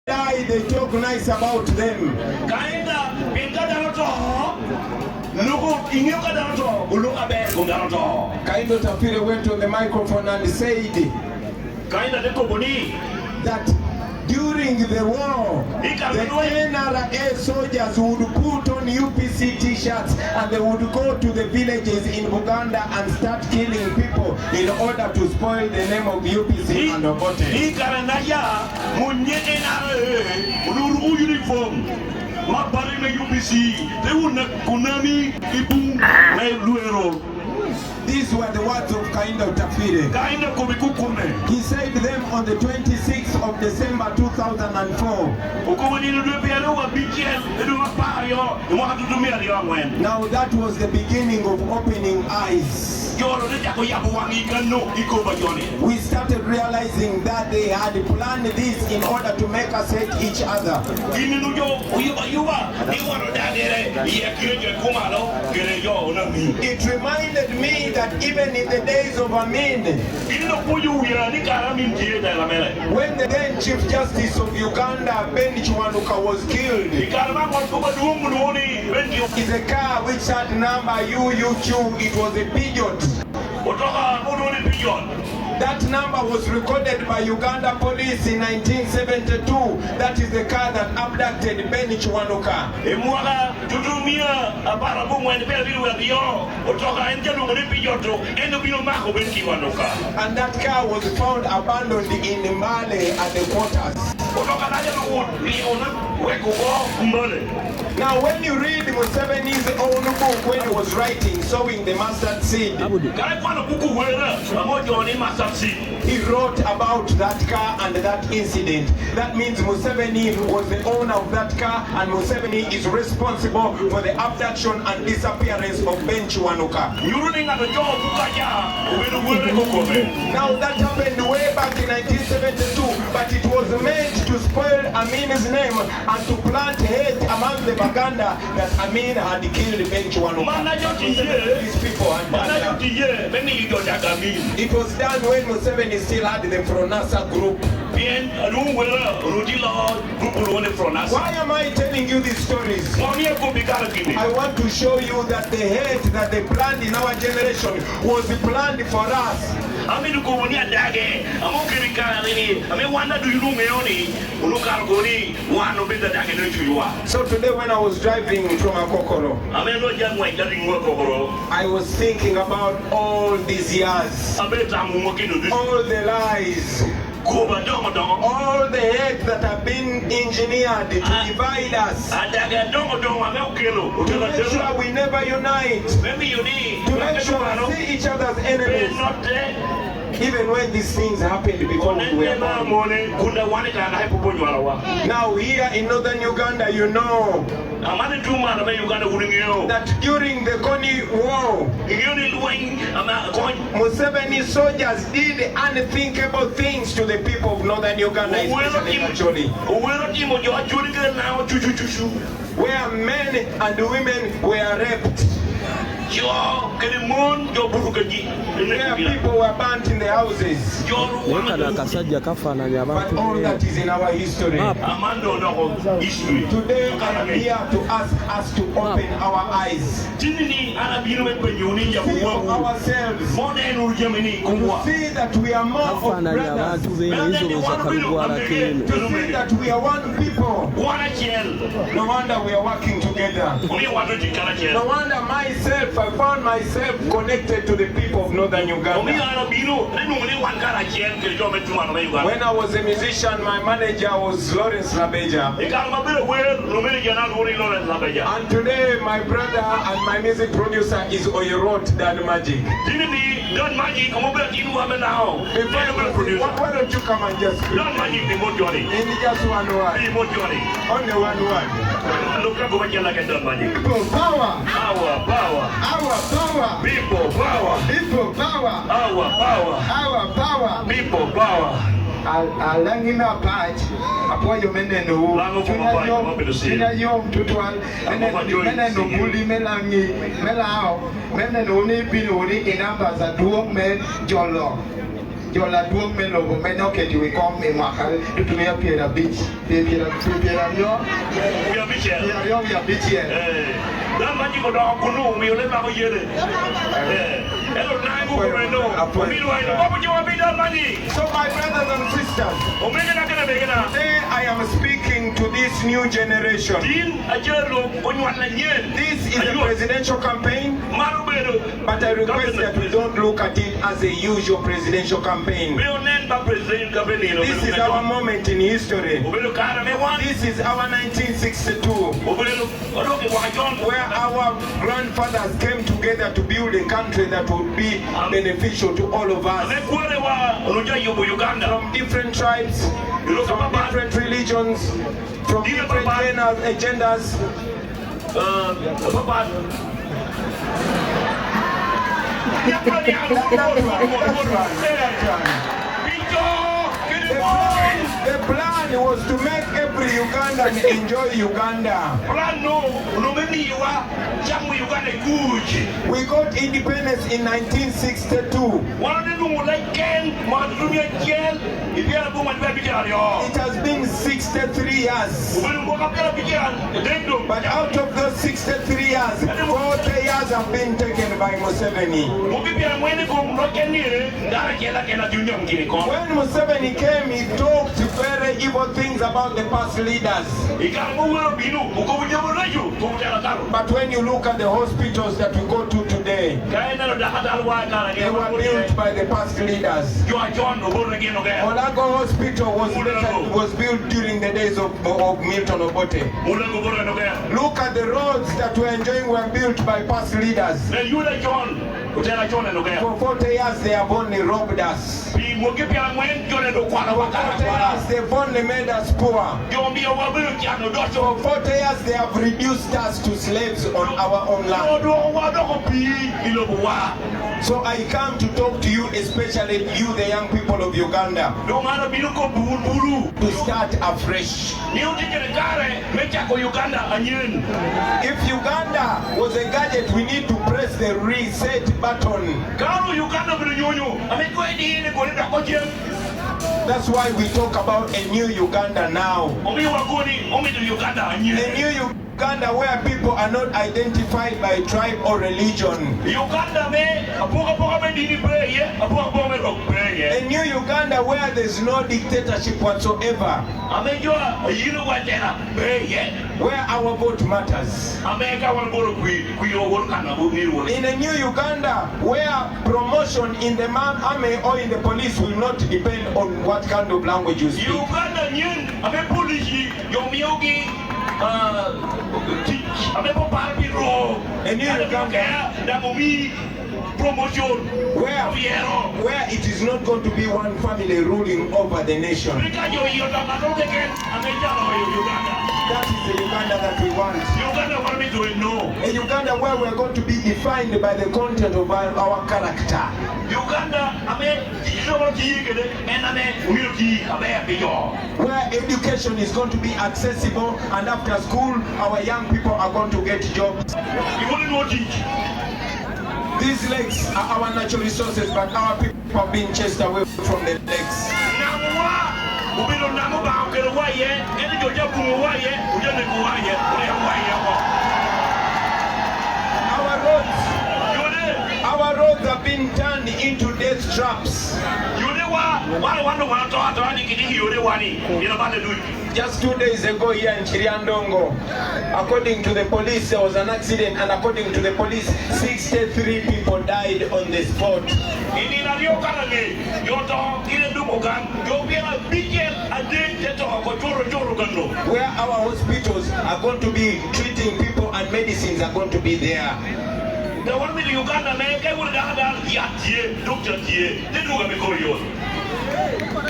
Die, they talk nice about them. Kind of Tafire went on the microphone and said that during the war, the NRA soldiers would put on UPC t-shirts and they would go to the villages in Uganda and start killing people in order to spoil the name of UPC and Obote. These were the words of Kind of Tafire. He said them on the 26th of December 2004. Now that was the beginning of opening eyes. We started realizing that they had planned this in order to make us hate each other. It reminded me that even in the days of Amin, when the then Chief Justice of Uganda, Ben Chwanuka, was killed, is a car which had number UUQ. It was a Peugeot. That number was recorded by Uganda police in 1972. That is the car that abducted Ben Chwanuka. And that car was found abandoned in Mali at the quarters. Now when you read Museveni's own book when he was writing, Sowing the Mustard Seed, he wrote about that car and that incident. That means Museveni was the owner of that car and Museveni is responsible for the abduction and disappearance of Ben Chwanuka. Now that happened way back in 1972, but it was meant to spoil Amin's name and to plant hate among the Baganda that Amin had killed Ben Chwanuka. These people had done. It was done when Museveni still had the Fronasa group. Why am I telling you these stories? I want to show you that the hate that they planned in our generation was planned for us. So today when I was driving from Akokoro, I was thinking about all these years, all the lies, all the hate that have been engineered to divide us, to make sure we never unite, to make sure we see each other's enemies. Even when these things happened before we were born. Now here in northern Uganda, you know that during the Kony War, Museveni soldiers did unthinkable things to the people of northern Uganda, especially Acholi, where men and women were raped. Where people were burnt in the houses. But all that is in our history. Today I am here to ask us to open our eyes, to see ourselves, to see that we are more of brothers, to see that we are one people. No wonder we are working together. No wonder myself, I found myself connected to the people of northern Uganda. When I was a musician, my manager was Lawrence Labeja. And today my brother and my music producer is Oyerot Dan Magic. Why don't you come and just speak? In just one word. Only one word. People power. Our power. Our power. People power. People power. Our power. Our power. People power. Alangina patch, apoyo meneno, tunayom tutuan, meneno buli melangi, melao, meneno ni binuri inamba za duong me jolo. Jola duong meno meno ke we come in Maka to me up here a beach. We are beach here. Dan manji ko do ko no mi le ma ko yele hello na ko ko no mi lo ai ko jo bi dan manji. So my brothers and sisters, o me na kana be kana today I am speaking to this new generation. din a jero ko nywan na nyen. This is a presidential campaign, maru bedo but I request that we don't look at it as a usual presidential campaign. me onen ba president campaign no. This is our moment in history. o be lo kana me wan This is our 1962, o be lo o ke wa jon where our grandfathers came together to build a country that would be beneficial to all of us. me kwere wa roja yugo Uganda From different tribes, from different religions, from different agendas. papa The plan was to make every Ugandan enjoy Uganda. We got independence in 1962. It has been 63 years. But out of those 63 years, 40 years have been taken by Museveni. When Museveni came, he talked very evil things about the past leaders. But when you look at the hospitals that we go to today, they were built by the past leaders. Olago Hospital was built during the days of Milton Obote. Look at the roads that we're enjoying were built by past leaders. For 40 years they have only robbed us. For 40 years they've only made us poor. For 40 years they have reduced us to slaves on our own land. So I come to talk to you, especially you, the young people of Uganda, to start afresh. If Uganda was a gadget, we need to press the reset button. That's why we talk about a new Uganda now. A new Uganda where people are not identified by tribe or religion. A new Uganda where there's no dictatorship whatsoever. Where our vote matters. In a new Uganda where promotion in the army or in the police will not depend on what kind of language you speak. A new Uganda promotion where it is not going to be one family ruling over the nation. That is the Uganda that we want. A Uganda where we are going to be defined by the content of our character. Where education is going to be accessible, and after school our young people are going to get jobs. These lakes are our natural resources, but our people are being chased away from the lakes. Our roads have been turned into death traps. Just 2 days ago here in Chiriandongo, according to the police, there was an accident, and according to the police, 63 people died on the spot. Where our hospitals are going to be treating people and medicines are going to be there.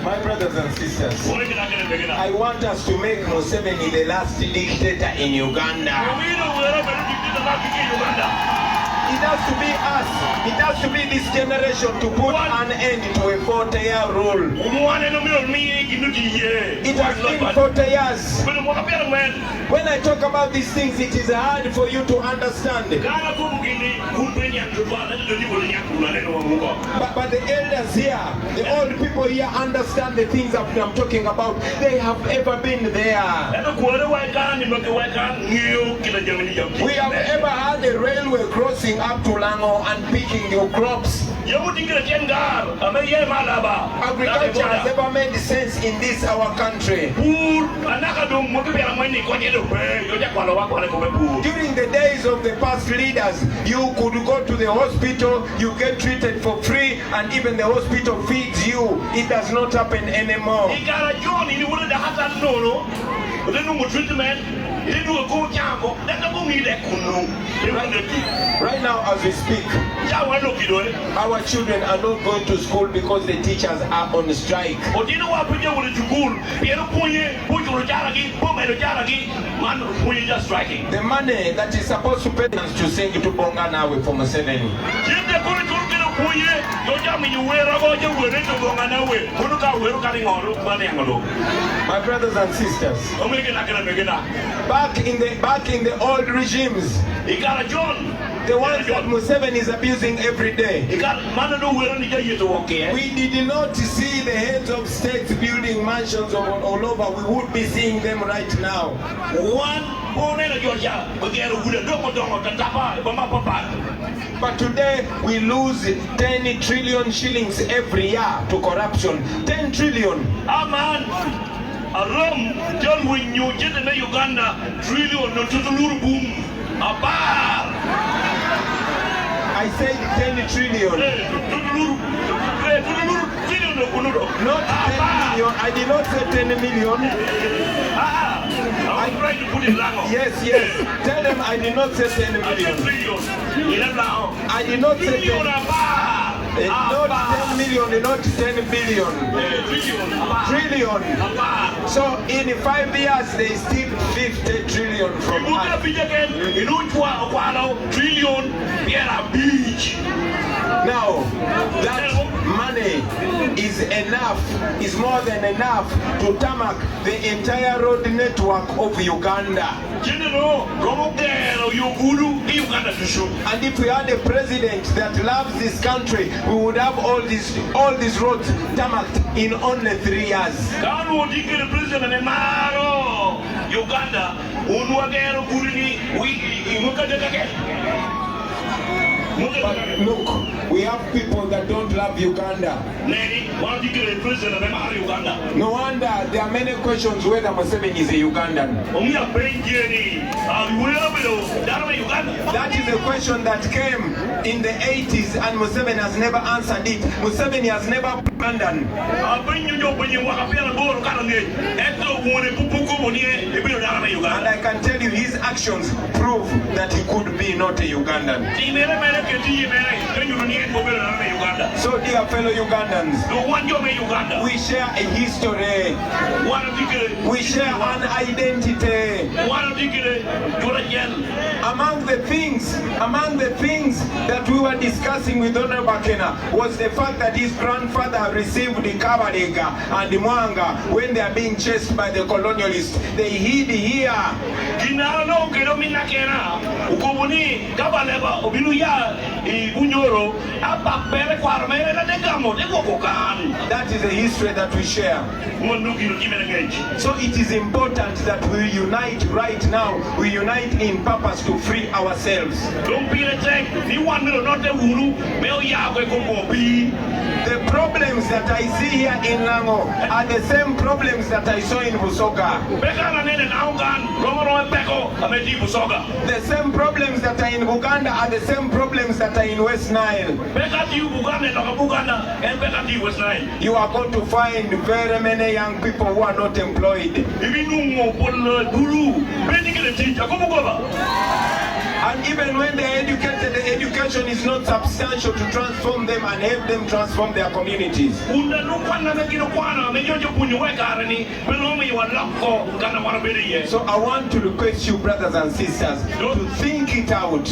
My brothers and sisters, I want us to make Museveni the last dictator in Uganda. It has to be us. It has to be this generation to put an end to a 40-year rule. It has been 40 years. When I talk about these things, it is hard for you to understand. But the elders here, the old people here understand the things that I'm talking about. They have ever been there. We have ever had a railway crossing up to Lango and picking your crops. Agriculture has ever made sense in this our country. During the days of the past leaders, you could go to the hospital, you get treated for free, and even the hospital feeds you. It does not happen anymore. Right now as we speak, our children are not going to school because the teachers are on strike. The money that is supposed to pay to sing to Bonga now from Museveni. My brothers and sisters, back in the old regimes, the ones that Museveni is abusing every day, we did not see the heads of states building mansions all over. We would be seeing them right now. But today we lose 10 trillion shillings every year to corruption. 10 trillion. Aman. Aram, John, when you get in Uganda, trillion, no tutuluru boom. Abar. I said 10 trillion. Not 10 million. I did not say 10 million. I'm trying to put it down. Yes. Tell them I did not say 10 million. I did not say 10 million. Not 10 million, not 10 billion. Trillion. So in 5 years, they steal 50 trillion from us. Now, that money is enough, is more than enough to tarmac the entire road network of Uganda. And if we had a president that loves this country, we would have all these roads tarmacked in only 3 years. But look, we have people that don't love Uganda. No wonder there are many questions whether Museveni is a Ugandan. That is a question that came in the 80s and Museveni has never answered it. Museveni has never Ugandan. And I can tell you his actions prove that he could be not a Ugandan. So dear fellow Ugandans, we share a history, we share an identity. Among the things that we were discussing with Honorable Bakena was the fact that his grandfather received the Kabalega and the Mwanga when they are being chased by the colonialists. They hid here. That is a history that we share. So it is important that we unite right now. We unite in purpose to free ourselves. The problems that I see here in Lango are the same problems that I saw in Busoga. The same problems that are in Uganda are the same problems that are in West Nile. You are going to find very many young people who are not employed. And even when they are educated, the education is not substantial to transform them and help them transform their communities. So I want to request you, brothers and sisters, to think it out.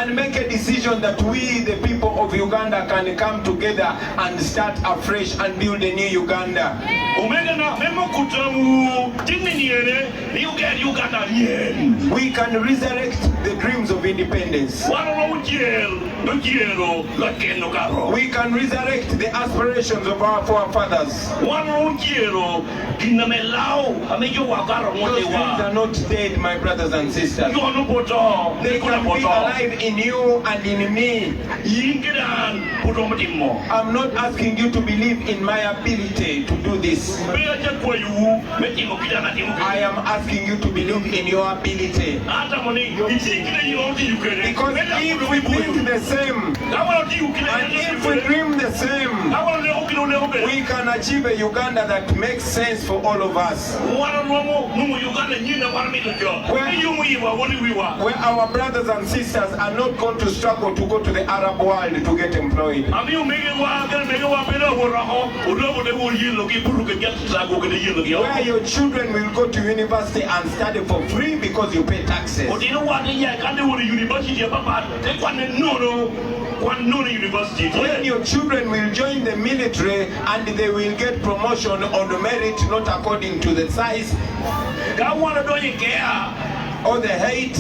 and make a decision that we, the people of Uganda, can come together and start afresh and build a new Uganda. We can resurrect the dreams of independence. We can resurrect the aspirations of our forefathers. Those dreams are not dead, my brothers and sisters. They can be alive in you and in me. I'm not asking you to believe in my ability to do this. I am asking you to believe in your ability. Because if we think the same, and if we dream the same, we can achieve a Uganda that makes sense for all of us. Where our brothers and sisters are not going to struggle to go to the Arab world to get employed. Where your children will go to university and study for free because you pay taxes. When your children will join the military and they will get promotion on the merit, not according to the size or the hate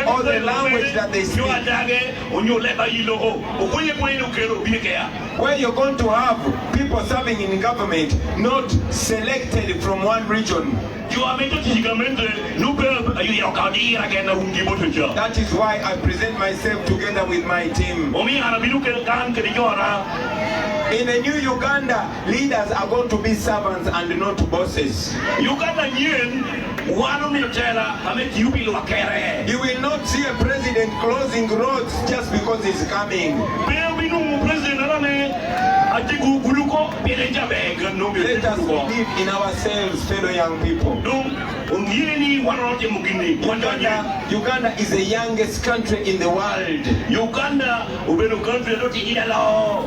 or the language that they speak. Where you're going to have people serving in government not selected from one region. That is why I present myself together with my team. In a new Uganda, leaders are going to be servants and not bosses. You will not see a president closing roads just because he's coming. Let us believe in ourselves, fellow young people. Uganda is the youngest country in the world.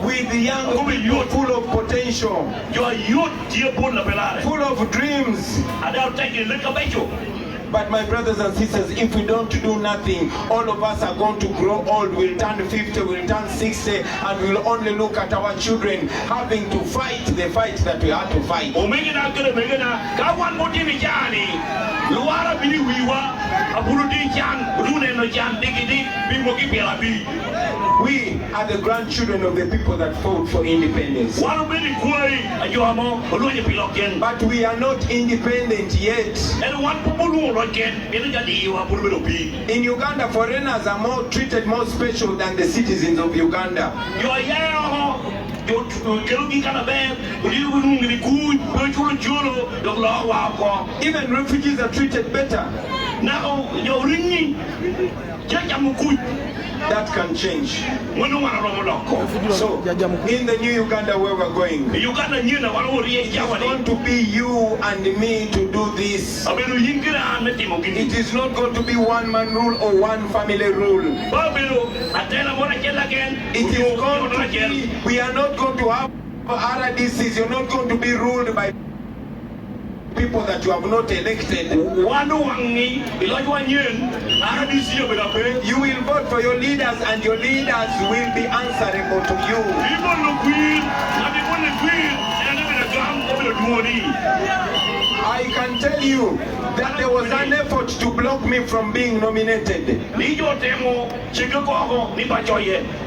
With the young people full of potential, full of dreams. But my brothers and sisters, if we don't do nothing, all of us are going to grow old. We'll turn 50, we'll turn 60, and we'll only look at our children having to fight the fight that we had to fight. We are the grandchildren of the people that fought for independence. But we are not independent yet. In Uganda, foreigners are more treated more special than the citizens of Uganda. Even refugees are treated better. That can change. So, in the new Uganda where we're going, it's going to be you and me to do this. It is not going to be one man rule or one family rule. It is going to be, we are not going to have RDCs. You're not going to be ruled by people that you have not elected. You will vote for your leaders and your leaders will be answerable to you. I can tell you that there was an effort to block me from being nominated.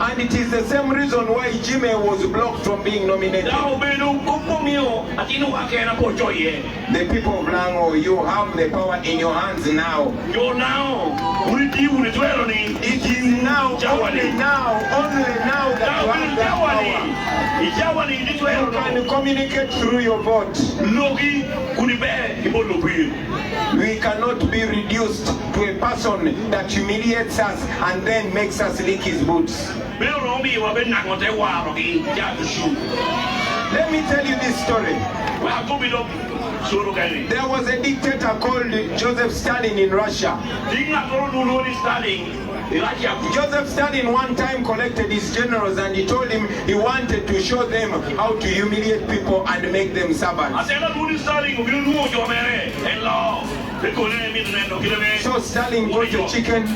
And it is the same reason why Jimmy was blocked from being nominated. The people of Lango, you have the power in your hands now. It is now, only now that you have that power. You can communicate through your vote. We cannot be reduced to a person that humiliates us and then makes us lick his boots. Let me tell you this story. There was a dictator called Joseph Stalin in Russia. Joseph Stalin one time collected his generals and he told him he wanted to show them how to humiliate people and make them servants. So Stalin got a chicken.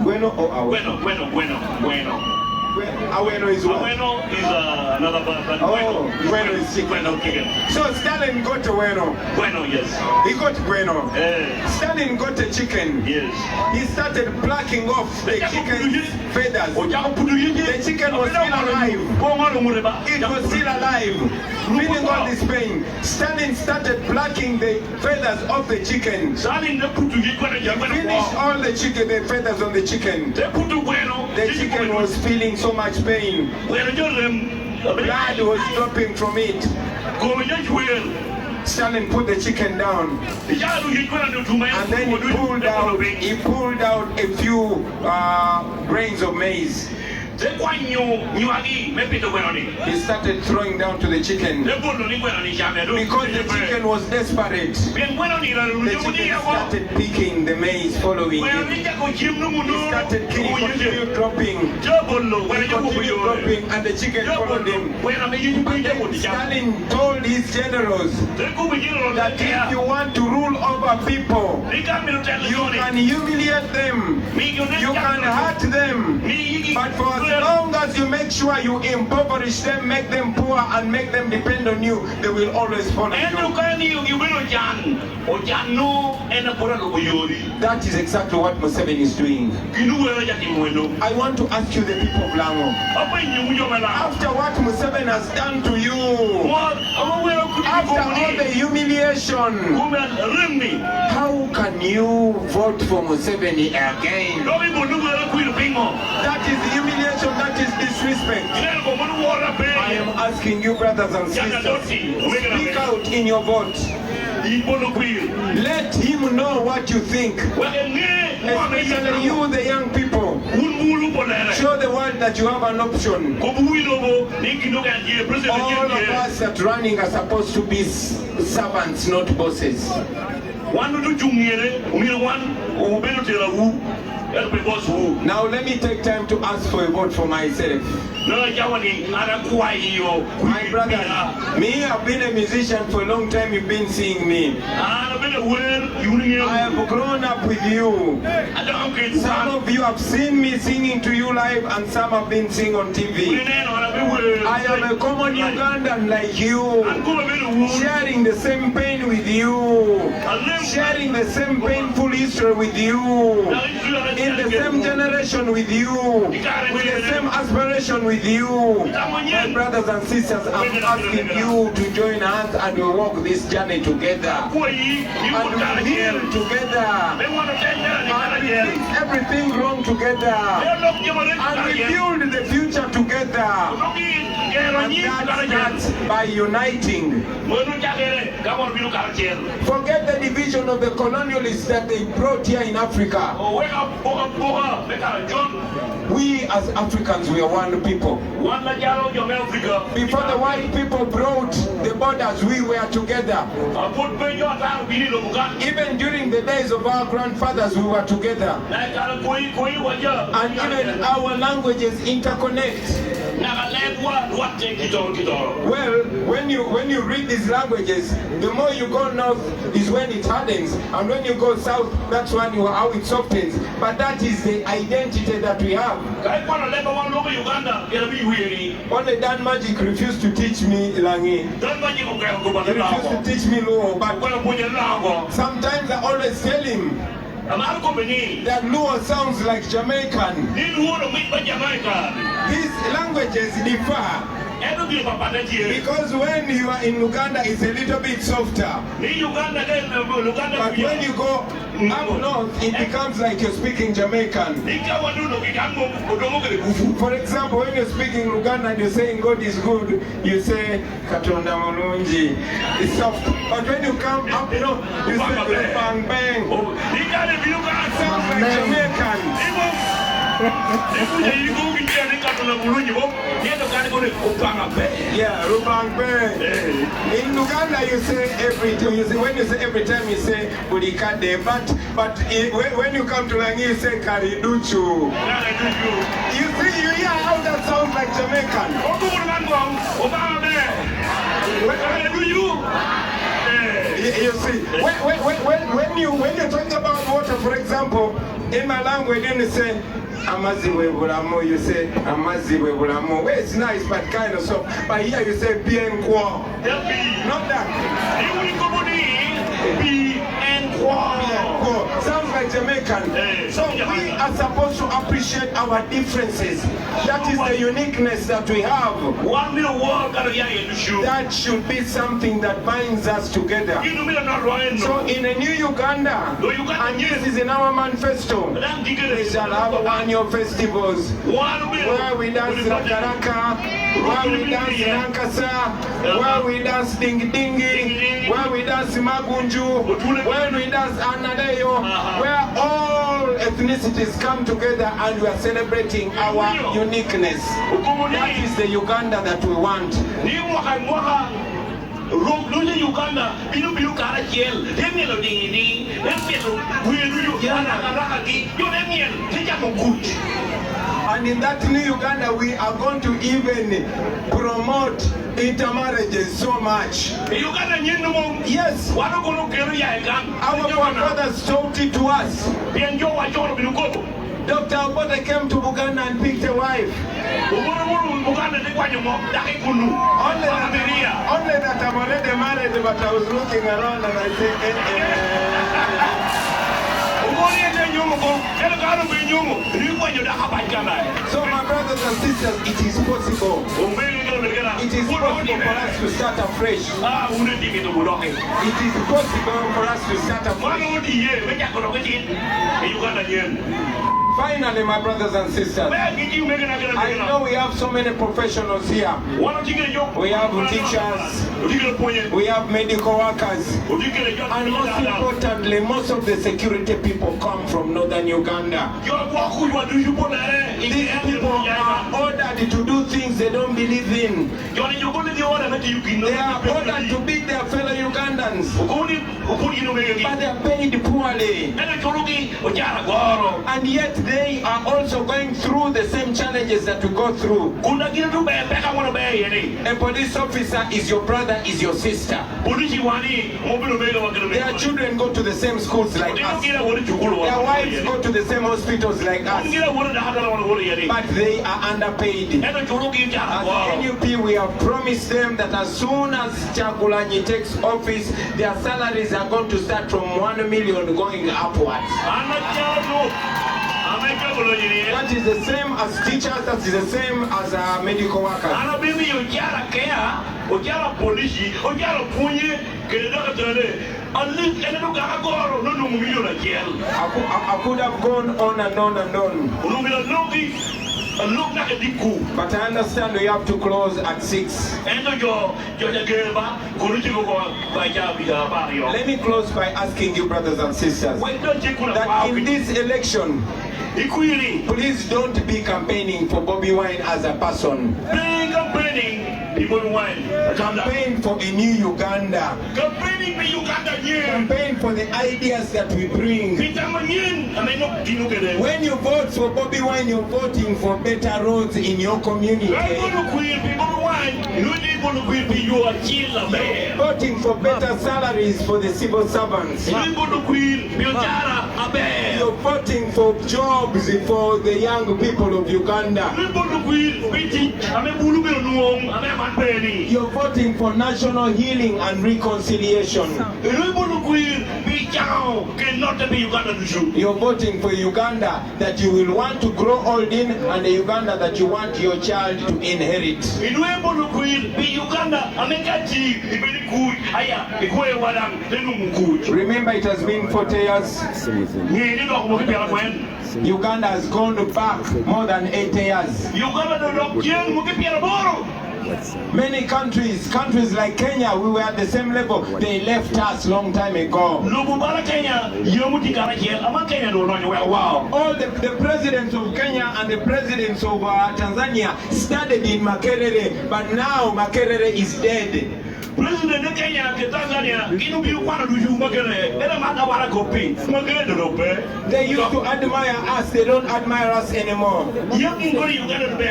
Bueno or Aweno? Aweno is what? Aweno is another person. Oh, Bueno is chicken. Okay. So Stalin got a Bueno. Bueno, yes. He got Bueno. Stalin got a chicken. Yes. He started plucking off the chicken's feathers. The chicken was still alive. It was still alive. Feeling all this pain. Stalin started plucking the feathers off the chicken. Finished all the feathers on the chicken. The chicken was feeling so much pain. Blood was dropping from it. Stalin put the chicken down, and then he pulled out a few grains of maize. He started throwing down to the chicken because the chicken was desperate. The chicken started picking the maize following him. He started continued dropping. He continued dropping, and the chicken followed him. And then Stalin told his generals that if you want to rule over people, you can humiliate them, you can hurt them, but for as long as you make sure you impoverish them, make them poor, and make them depend on you, they will always follow you. That is exactly what Museveni is doing. I want to ask you, the people of Lango, after what Museveni has done to you, after all the humiliation, how can you vote for Museveni again? That is humiliation, that is disrespect. I am asking you, brothers and sisters, speak out in your vote. Let him know what you think. Especially you, the young people. Show the world that you have an option. All of us that running are supposed to be servants, not bosses. Now let me take time to ask for a vote for myself. My brother, me, I've been a musician for a long time. You've been seeing me. I have grown up with you. Some of you have seen me singing to you live, and some have been singing on TV. I am a common Ugandan like you, sharing the same pain with you, sharing the same painful history with you, in the same generation with you, with the same aspiration with you. My brothers and sisters, I'm asking you to join hands and we walk this journey together. And we heal together. And we fix everything wrong together. And we build the future together. And that starts by uniting. Forget the division of the colonialists that they brought here in Africa. We as Africans, we are one people. Before the white people brought the borders, we were together. Even during the days of our grandfathers, we were together. And even our languages interconnect. Well, when you read these languages, the more you go north is when it hardens, and when you go south, that's when how it softens. But that is the identity that we have. Only Dan Magic refused to teach me Langi. He refused to teach me Luo. But sometimes I always tell him that Luo sounds like Jamaican. These languages differ. Because when you are in Uganda, it's a little bit softer. But when you go up north, it becomes like you're speaking Jamaican. For example, when you're speaking Uganda and you're saying God is good, you say Katonda Mulungi. It's soft. But when you come up north, you say bang bang. It sounds like Jamaican. Yeah, Rubang Bang. In Uganda, you say every time. When you say every time, you say Burikade. But when you come to Langi, you say Kariduchu. You hear how that sounds like Jamaican. You see, when you talk about water, for example, in my language, you say amaziwe bulamo. You say amaziwe bulamo. Well, it's nice, but kind of soft. But here you say bien quoi. Not that. Sounds like Jamaican. So we are supposed to appreciate our differences. That is the uniqueness that we have. That should be something that binds us together. So in a new Uganda, and this is in our manifesto, we shall have annual festivals where we dance Rakaraka, where we dance Nankasa, where we dance Ding Dingi, where we dance Magunju, where we dance Anadeyo, where all ethnicities come together and we are celebrating our uniqueness. That is the Uganda that we want. And in that new Uganda, we are going to even promote intermarriages so much. Yes. Our forefathers taught it to us. Dr. Obote came to Buganda and picked a wife. Only that I'm already married, but I was looking around and I said, So my brothers and sisters, it is possible. It is possible for us to start afresh. It is possible for us to start afresh. Finally, my brothers and sisters, I know we have so many professionals here. We have teachers, we have medical workers, and most importantly, most of the security people come from northern Uganda. These people are ordered to do things they don't believe in. They are ordered to beat their fellow Ugandans, but they are paid poorly. And yet they are also going through the same challenges that we go through. A police officer is your brother, is your sister. Their children go to the same schools like us. Their wives go to the same hospitals like us. But they are underpaid. As NUP, we have promised them that as soon as Chagulanyi takes office, their salaries are going to start from 1 million going upwards. That is the same as teachers, that is the same as medical workers. I could have gone on and on and on. But I understand we have to close at 6. Let me close by asking you, brothers and sisters, that in this election, please don't be campaigning for bobiwine as a person. Campaign for a new Uganda. Campaign for the ideas that we bring. When you vote for bobiwine, you're voting for better roads in your community. You're voting for better salaries for the civil servants. You're voting for jobs for the young people of Uganda. You're voting for national healing and reconciliation. You're voting for Uganda that you will want to grow old in, and the Uganda that you want your child to inherit. Remember, it has been 40 years. Uganda has gone back more than 80 years. Many countries like Kenya, we were at the same level. They left us long time ago. Wow. All the presidents of Kenya and the presidents of Tanzania started in Makerere, but now Makerere is dead. President of Kenya, Tanzania, you be one of you, Magare, and a matter what I copy. Magare, They used to admire us, they don't admire us anymore. you can go, you got to be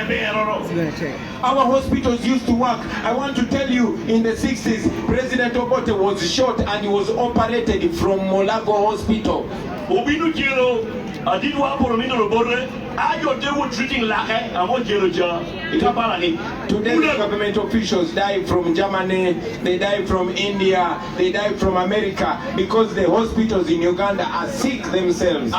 Our hospitals used to work. I want to tell you, in the 60s, President Obote was shot and he was operated from Molago Hospital. Obinu Jiro, I did one for a minute of border. I got they were treating like I want Jeroja. Today, the government officials die from Germany, they die from India, they die from America because the hospitals in Uganda are sick themselves.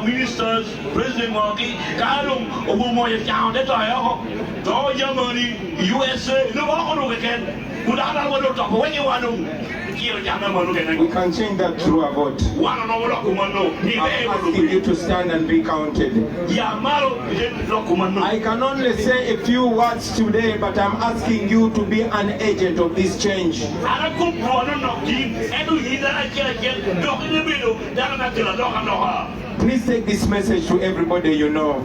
Ministers, President Moki, Kalum, Obumoya Town, that's all Germany, USA, no one again. Good on when you want to. We can change that through a vote. I'm asking you to stand and be counted. I can only say a few words today, but I'm asking you to be an agent of this change. Please take this message to everybody you know.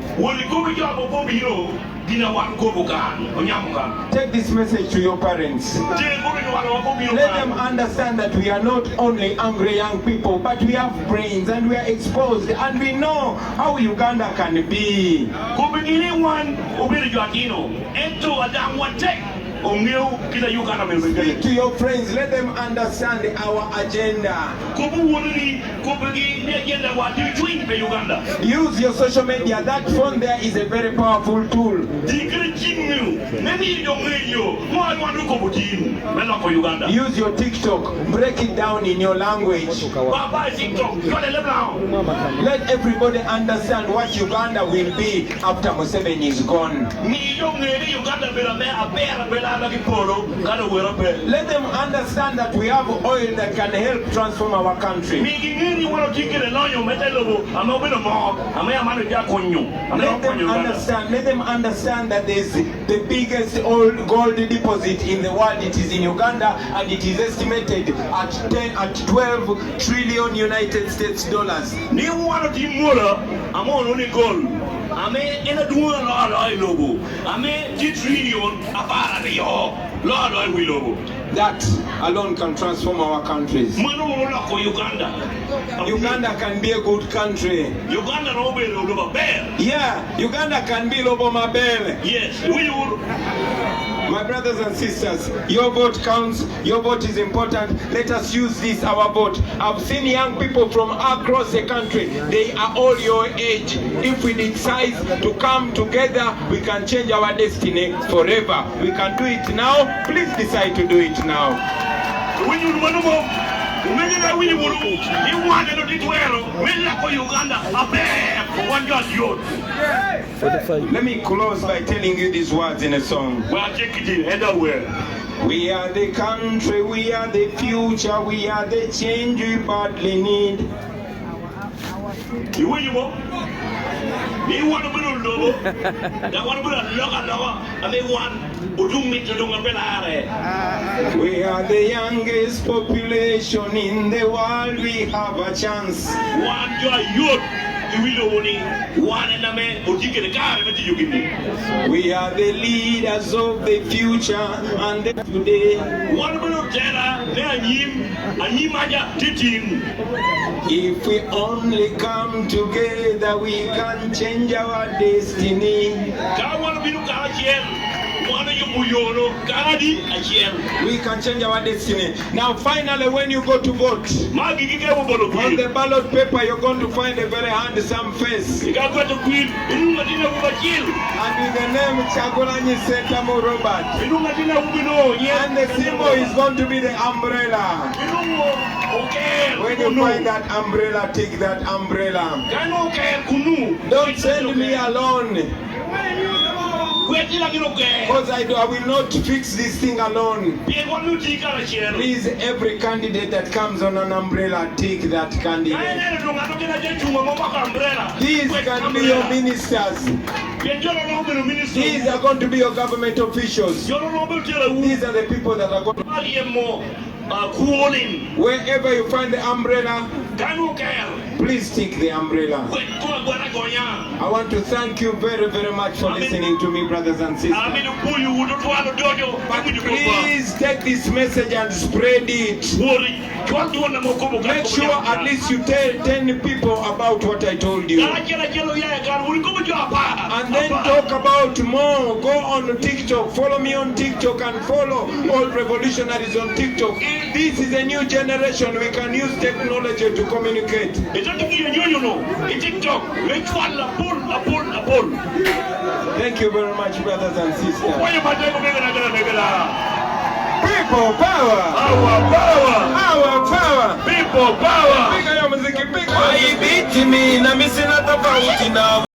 Take this message to your parents. Let them understand that we are not only angry young people, but we have brains and we are exposed and we know how Uganda can be. Speak to your friends, let them understand our agenda. Use your social media. That phone there is a very powerful tool. Use your TikTok. Break it down in your language. Let everybody understand what Uganda will be after Museveni is gone. Let them understand that we have oil that can help transform our country. Let them understand that there's the biggest gold deposit in the world. It is in Uganda and it is estimated at 12 trillion United States dollars. That alone can transform our countries. Uganda can be a good country. Yeah, Uganda can be Loboma Bell. Yes, my brothers and sisters, your vote counts, your vote is important. Let us use this, our vote. I've seen young people from across the country, they are all your age. If we decide to come together, we can change our destiny forever. We can do it now. Please decide to do it now. Let me close by telling you these words in a song. We are the country, we are the future, we are the change we badly need. We are the youngest population in the world, we have a chance. We are the leaders of the future and the today. If we only come together, we can change our destiny. We can change our destiny. Now finally, when you go to vote, on the ballot paper you're going to find a very handsome face. And with the name Chagulanyi Sentamu Robert. And the symbol is going to be the umbrella. When you find that umbrella, take that umbrella. Don't send me alone. Because I will not fix this thing alone. Please, every candidate that comes on an umbrella, take that candidate. These can be your ministers. These are going to be your government officials. These are the people that are going to... Wherever you find the umbrella, Please take the umbrella. I want to thank you very, very much for listening to me, brothers and sisters. But please take this message and spread it. Make sure at least you tell 10 people about what I told you. And then talk about more. Go on TikTok. Follow me on TikTok and follow all revolutionaries on TikTok. This is a new generation. We can use technology to communicate. Thank you very much, brothers and sisters. People power. Our power. Our power. People power. Piga ya muziki, piga. Why beat me? Na mimi sina tofauti na